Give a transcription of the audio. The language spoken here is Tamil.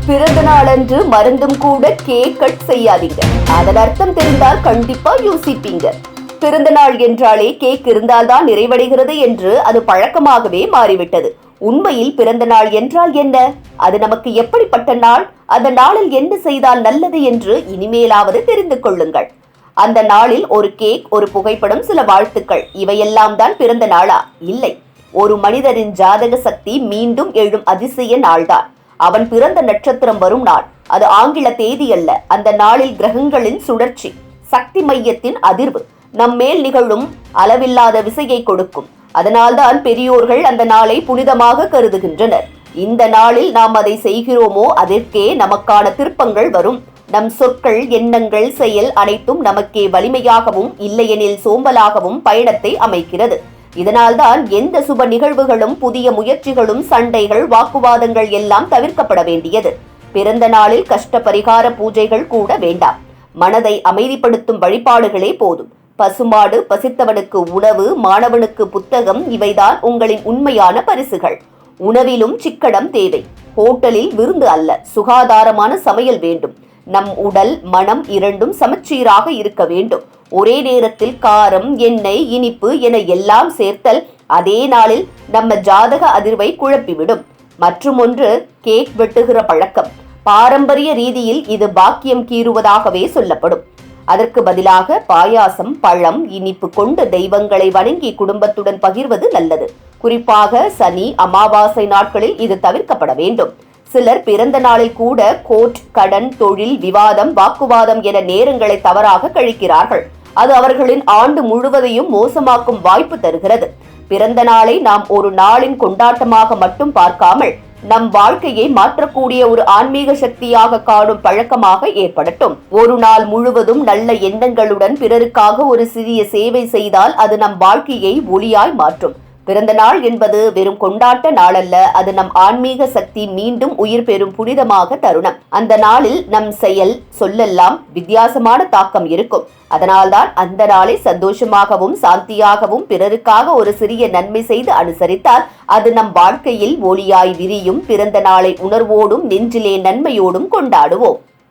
பிறந்த நாளன்று மருந்தும் கூட கேக் கட் செய்யாதீங்க. அதன் அர்த்தம் தெரிந்தால் கண்டிப்பா யோசிப்பீங்க. பிறந்த நாள் என்றாலே கேக் இருந்தால்தான் நிறைவடைகிறது என்று அது பழக்கமாகவே மாறிவிட்டது. உண்மையில் பிறந்த நாள் என்றால் என்ன? அது நமக்கு எப்படிப்பட்ட நாள்? அந்த நாளில் என்ன செய்தால் நல்லது என்று இனிமேலாவது தெரிந்து கொள்ளுங்கள். அந்த நாளில் ஒரு கேக், ஒரு புகைப்படம், சில வாழ்த்துக்கள், இவையெல்லாம் தான் பிறந்த நாளா? இல்லை. ஒரு மனிதரின் ஜாதக சக்தி மீண்டும் எழும் அதிசய நாள்தான். அவன் பிறந்த நட்சத்திரம் வரும் நாள். அது ஆங்கில தேதி அல்ல. அந்த நாளில் கிரகங்களின் சுழற்சி, சக்தி மையத்தின் அதிர்வு நம் மேல் நிகழும் அளவில்லாத விசையை கொடுக்கும். அதனால்தான் பெரியோர்கள் அந்த நாளை புனிதமாக கருதுகின்றனர். இந்த நாளில் நாம் அதை செய்கிறோமோ அதற்கே நமக்கான திருப்பங்கள் வரும். நம் சொற்கள், எண்ணங்கள், செயல் அனைத்தும் நமக்கே வலிமையாகவும் இல்லையெனில் சோம்பலாகவும் பயணத்தை அமைக்கிறது. இதனால்தான் எந்த சுப நிகழ்வுகளும், புதிய முயற்சிகளும், சண்டைகள், வாக்குவாதங்கள் எல்லாம் தவிர்க்கப்பட வேண்டியது. பிறந்த நாளில் கஷ்ட பரிகார பூஜைகள் கூட வேண்டாம். மனதை அமைதிப்படுத்தும் வழிபாடுகளே போதும். பசுமாடு, பசித்தவனுக்கு உணவு, மாணவனுக்கு புத்தகம், இவைதான் உங்களின் உண்மையான பரிசுகள். உணவிலும் சிக்கனம் தேவை. ஹோட்டலில் விருந்து அல்ல, சுகாதாரமான சமையல் வேண்டும். நம் உடல், மனம் இரண்டும் சமச்சீராக இருக்க வேண்டும். ஒரே நேரத்தில் காரம், எண்ணெய், இனிப்பு என எல்லாம் சேர்த்தல் அதே நாளில் நம்ம ஜாதக அதிர்வை குழப்பிவிடும். மற்றும் ஒன்று, கேக் வெட்டுகிற பழக்கம். பாரம்பரிய ரீதியில் இது பாக்கியம் கீறுவதாகவே சொல்லப்படும். அதற்கு பதிலாக பாயாசம், பழம், இனிப்பு கொண்டு தெய்வங்களை வணங்கி குடும்பத்துடன் பகிர்வது நல்லது. குறிப்பாக சனி, அமாவாசை நாட்களில் இது தவிர்க்கப்பட வேண்டும். சிலர் பிறந்த நாளில் கூட கோர்ட், கடன், தொழில், விவாதம், வாக்குவாதம் என நேரங்களை தவறாக கழிக்கிறார்கள். அது அவர்களின் ஆண்டு முழுவதையும் மோசமாக்கும் வாய்ப்பு தருகிறது. பிறந்த நாளை நாம் ஒரு நாளின் கொண்டாட்டமாக மட்டும் பார்க்காமல் நம் வாழ்க்கையை மாற்றக்கூடிய ஒரு ஆன்மீக சக்தியாக காணும் பழக்கமாக ஏற்படட்டும். ஒரு நாள் முழுவதும் நல்ல எண்ணங்களுடன் பிறருக்காக ஒரு சிறிய சேவை செய்தால் அது நம் வாழ்க்கையை ஒளியாய் மாற்றும். பிறந்த நாள் என்பது வெறும் கொண்டாட்ட நாளல்ல, அது நம் ஆன்மீக சக்தி மீண்டும் உயிர் பெறும் புனிதமாக தருணம். அந்த நாளில் நம் செயல், சொல்லெல்லாம் வித்தியாசமான தாக்கம் இருக்கும். அதனால்தான் அந்த நாளை சந்தோஷமாகவும் சாந்தியாகவும் பிறருக்காக ஒரு சிறிய நன்மை செய்து அனுசரித்தால் அது நம் வாழ்க்கையில் ஒளியாய் விரியும். பிறந்த நாளை உணர்வோடும் நெஞ்சிலே நன்மையோடும் கொண்டாடுவோம்.